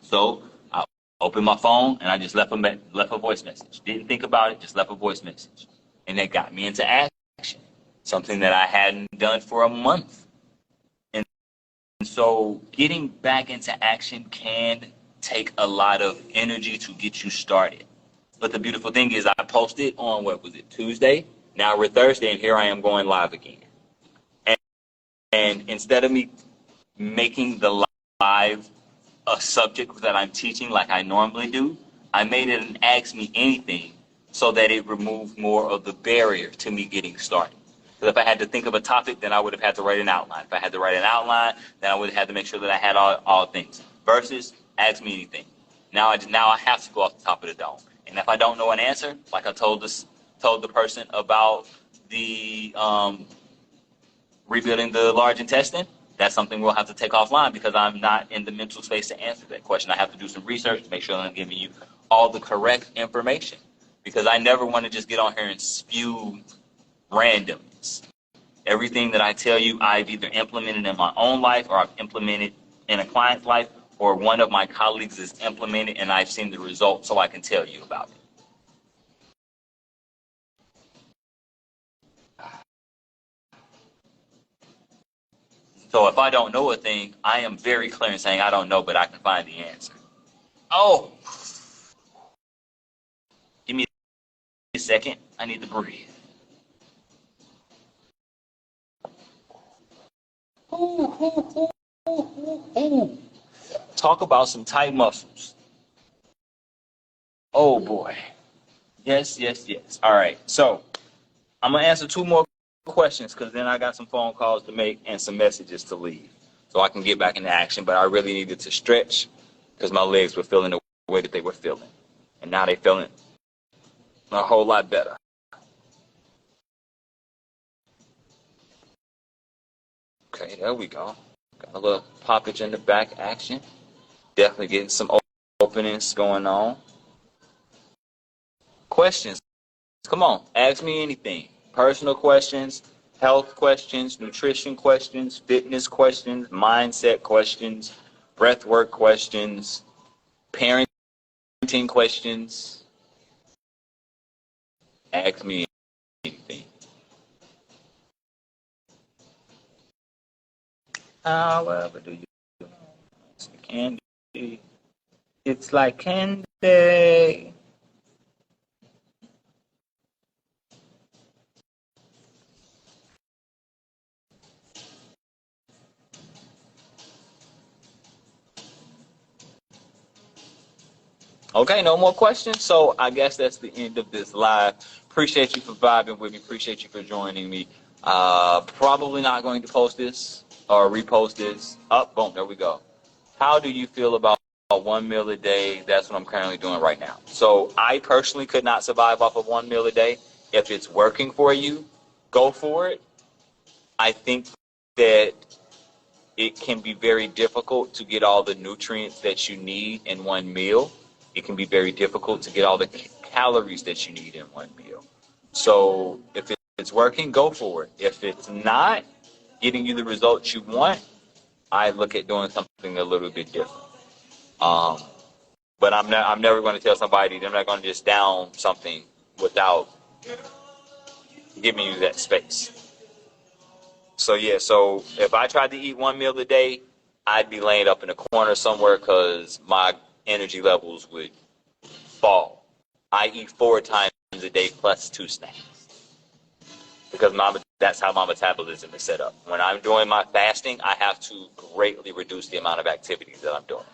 So I opened my phone and I just left a voice message. Didn't think about it, just left a voice message. And that got me into action. Something that I hadn't done for a month. And so getting back into action can take a lot of energy to get you started. But the beautiful thing is I posted on, Tuesday? Now we're Thursday, and here I am going live again. And instead of me making the live a subject that I'm teaching like I normally do, I made it an Ask Me Anything so that it removed more of the barrier to me getting started. Because if I had to think of a topic, then I would have had to write an outline. If I had to write an outline, then I would have had to make sure that I had all things. Versus Ask Me Anything. Now I have to go off the top of the dome. And if I don't know an answer, like I told the person about the rebuilding the large intestine, that's something we'll have to take offline because I'm not in the mental space to answer that question. I have to do some research to make sure that I'm giving you all the correct information because I never want to just get on here and spew randomness. Everything that I tell you, I've either implemented in my own life or I've implemented in a client's life or one of my colleagues is implemented and I've seen the results so I can tell you about it. So if I don't know a thing, I am very clear in saying I don't know, but I can find the answer. Oh, give me a second. I need to breathe. Ooh, ooh, ooh, ooh, ooh. Talk about some tight muscles. Oh boy. Yes, yes, yes. All right. So I'm gonna answer two more questions because then I got some phone calls to make and some messages to leave, so I can get back into action. But I really needed to stretch because my legs were feeling the way that they were feeling, and now they're feeling a whole lot better. Okay, there we go. Got a little poppage in the back action. Definitely getting some openings going on. Questions. Come on, ask me anything. Personal questions, health questions, nutrition questions, fitness questions, mindset questions, breathwork questions, parenting questions. Ask me anything. However, do you? It's like candy. It's like candy. Okay, no more questions. So I guess that's the end of this live. Appreciate you for vibing with me. Appreciate you for joining me. Probably not going to post this or repost this. Up, boom, there we go. How do you feel about one meal a day? That's what I'm currently doing right now. So I personally could not survive off of one meal a day. If it's working for you, go for it. I think that it can be very difficult to get all the nutrients that you need in one meal. It can be very difficult to get all the calories that you need in one meal. So if it's working, go for it. If it's not getting you the results you want, I look at doing something a little bit different. Um, but I'm never going to tell somebody they're not going to just down something without giving you that space. So yeah, so if I tried to eat one meal a day, I'd be laying up in a corner somewhere because my energy levels would fall. I eat 4 times a day plus 2 snacks because that's how my metabolism is set up. When I'm doing my fasting, I have to greatly reduce the amount of activities that I'm doing.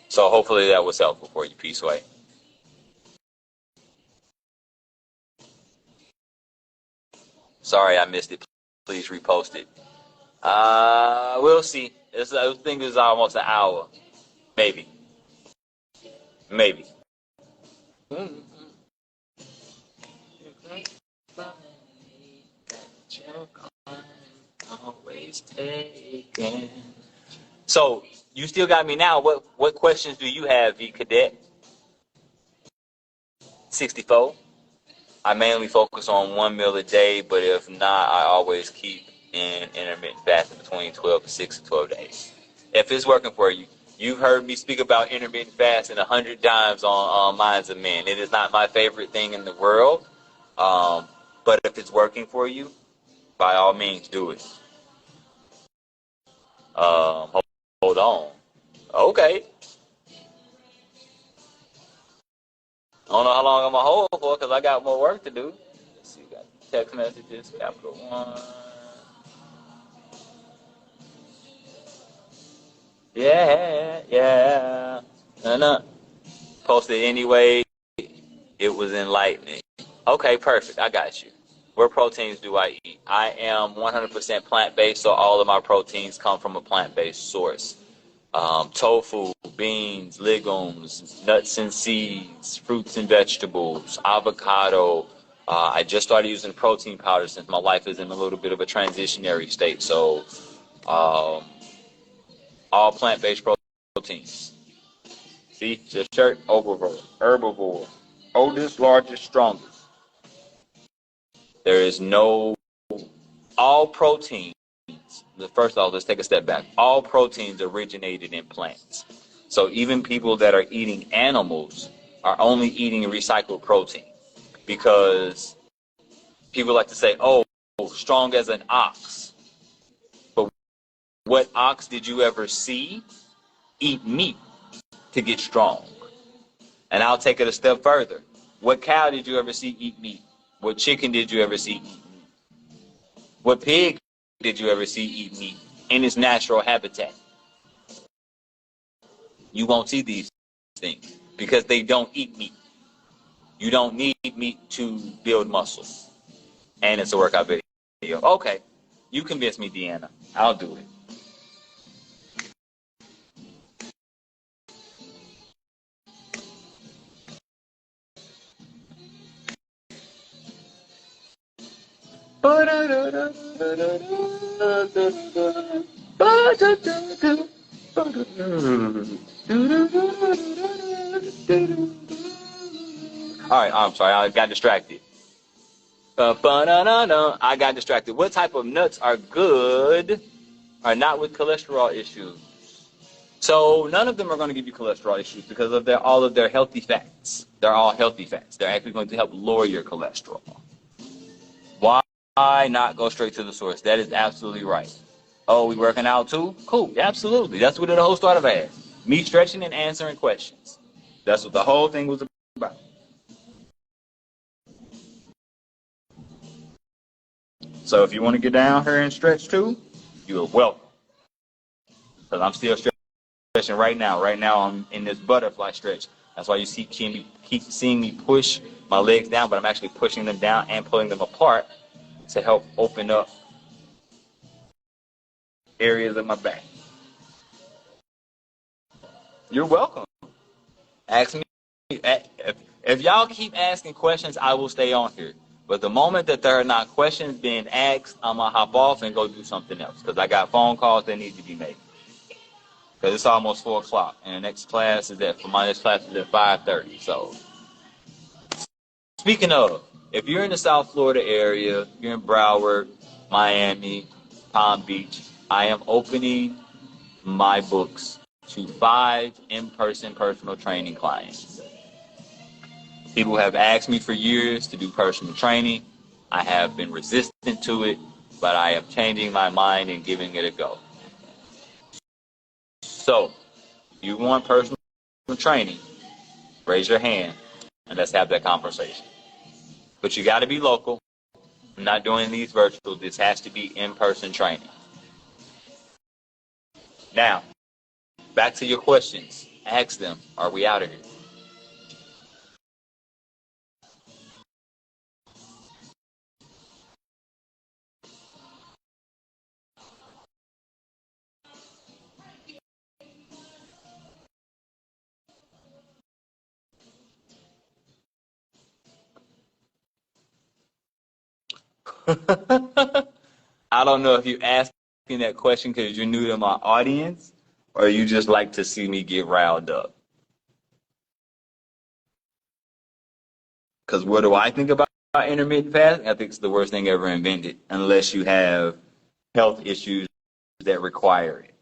So hopefully that was helpful for you. Peace, way. Sorry I missed it. Please repost it. We'll see. I think it's almost an hour. Maybe. Maybe. So you still got me now. What questions do you have, V Cadet? 64. I mainly focus on one meal a day, but if not, I always keep in intermittent fasting between 12 to 6 to 12 days. If it's working for you, you've heard me speak about intermittent fasting 100 times on Minds of Men. It is not my favorite thing in the world, but if it's working for you, by all means, do it. Hold on. Okay. I don't know how long I'm gonna hold for because I got more work to do. Let's see, got text messages, capital one. Yeah, yeah. No. Posted anyway. It was enlightening. Okay, perfect. I got you. What proteins do I eat? I am 100% plant-based, so all of my proteins come from a plant-based source. tofu, beans, legumes, nuts and seeds, fruits and vegetables, avocado. I just started using protein powder since my life is in a little bit of a transitionary state. So, all plant-based proteins. See, the shirt, herbivore, oldest, largest, strongest. There is no, all proteins, first off, let's take a step back. All proteins originated in plants. So even people that are eating animals are only eating recycled protein because people like to say, oh, strong as an ox. But what ox did you ever see eat meat to get strong? And I'll take it a step further. What cow did you ever see eat meat? What chicken did you ever see eat meat? What pig did you ever see eat meat in its natural habitat? You won't see these things because they don't eat meat. You don't need meat to build muscle. And it's a workout video. Okay, you convinced me, Deanna. I'll do it. All right, I'm sorry, I got distracted. I got distracted. What type of nuts are good, are not with cholesterol issues? So none of them are going to give you cholesterol issues because of all of their healthy fats. They're all healthy fats. They're actually going to help lower your cholesterol. Why not go straight to the source? That is absolutely right. Oh, we working out too? Cool, absolutely. That's what the whole started as. Me stretching and answering questions. That's what the whole thing was about. So if you want to get down here and stretch too, you're welcome. Because I'm still stretching right now. Right now I'm in this butterfly stretch. That's why you keep seeing me push my legs down, but I'm actually pushing them down and pulling them apart to help open up areas of my back. You're welcome. Ask me. If y'all keep asking questions, I will stay on here. But the moment that there are not questions being asked, I'm going to hop off and go do something else. Because I got phone calls that need to be made. Because it's almost 4 o'clock. And my next class is at 5:30. So, speaking of, if you're in the South Florida area, you're in Broward, Miami, Palm Beach, I am opening my books to 5 in-person personal training clients. People have asked me for years to do personal training. I have been resistant to it, but I am changing my mind and giving it a go. So, if you want personal training, raise your hand and let's have that conversation. But you got to be local. I'm not doing these virtual. This has to be in-person training. Now, back to your questions. Ask them, are we out of here? I don't know if you're asking that question because you're new to my audience or you just like to see me get riled up. Because what do I think about intermittent fasting? I think it's the worst thing ever invented unless you have health issues that require it.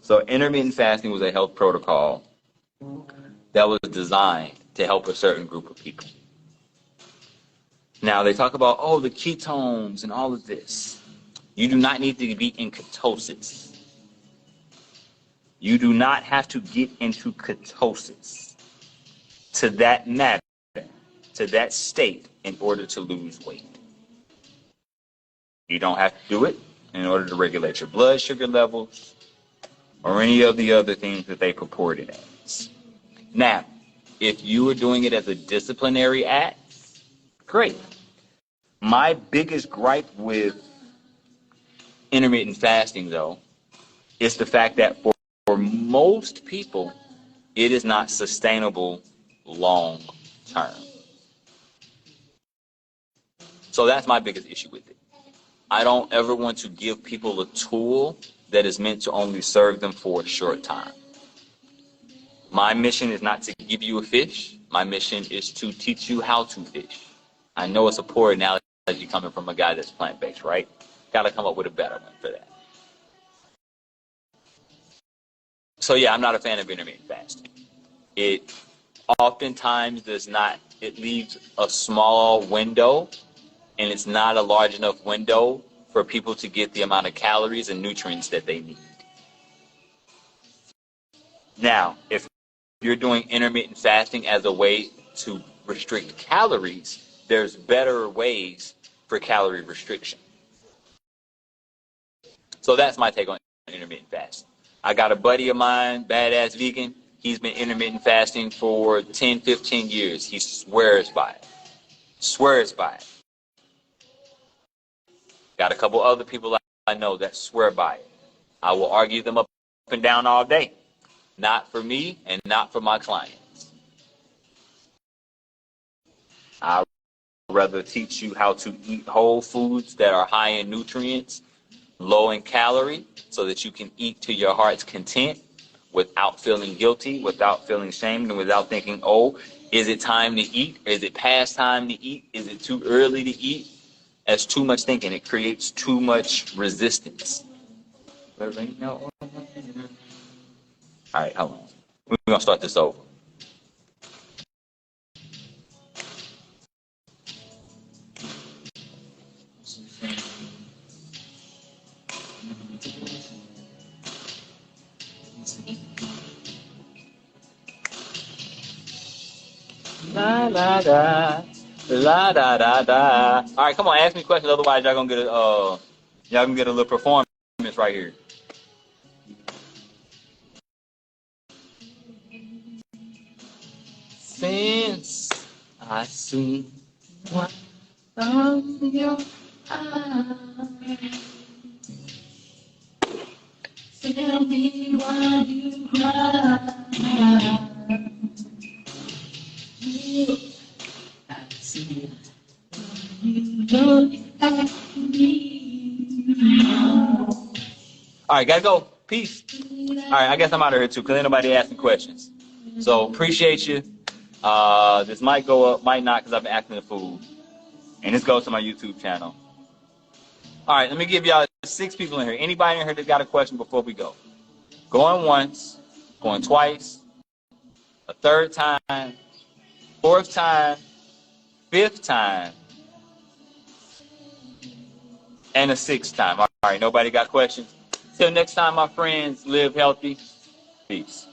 So intermittent fasting was a health protocol that was designed to help a certain group of people. Now they talk about, oh, the ketones and all of this. You do not need to be in ketosis. You do not have to get into ketosis to that matter, to that state in order to lose weight. You don't have to do it in order to regulate your blood sugar levels or any of the other things that they purport it as. Now, if you are doing it as a disciplinary act, great. My biggest gripe with intermittent fasting, though, is the fact that for for most people, it is not sustainable long term. So that's my biggest issue with it. I don't ever want to give people a tool that is meant to only serve them for a short time. My mission is not to give you a fish. My mission is to teach you how to fish. I know it's a poor analogy coming from a guy that's plant-based, right? Got to come up with a better one for that. So yeah, I'm not a fan of intermittent fasting. It oftentimes does not, it leaves a small window, and it's not a large enough window for people to get the amount of calories and nutrients that they need. Now, if you're doing intermittent fasting as a way to restrict calories, there's better ways for calorie restriction. So that's my take on intermittent fasting. I got a buddy of mine, badass vegan. He's been intermittent fasting for 10, 15 years. He swears by it. Swears by it. Got a couple other people I know that swear by it. I will argue them up and down all day. Not for me and not for my clients. I'd rather teach you how to eat whole foods that are high in nutrients, low in calorie, so that you can eat to your heart's content without feeling guilty, without feeling shamed, and without thinking, oh, is it time to eat? Is it past time to eat? Is it too early to eat? That's too much thinking. It creates too much resistance. All right, hold on. We're going to start this over. La la da, la da da da. All right, come on, ask me questions. Otherwise, y'all gonna get a little performance right here. Since I see what of your eyes, tell me why you cry. I see you look at me. All right, gotta go. Peace. All right, I guess I'm out of here too, because ain't nobody asking questions. So appreciate you. This might go up, might not, because I've been acting the fool. And this goes to my YouTube channel. All right, let me give y'all 6 people in here. Anybody in here that got a question before we go? Going once, going twice, a third time, fourth time, 5th time, and a 6th time. All right, nobody got questions? Till next time, my friends, live healthy. Peace.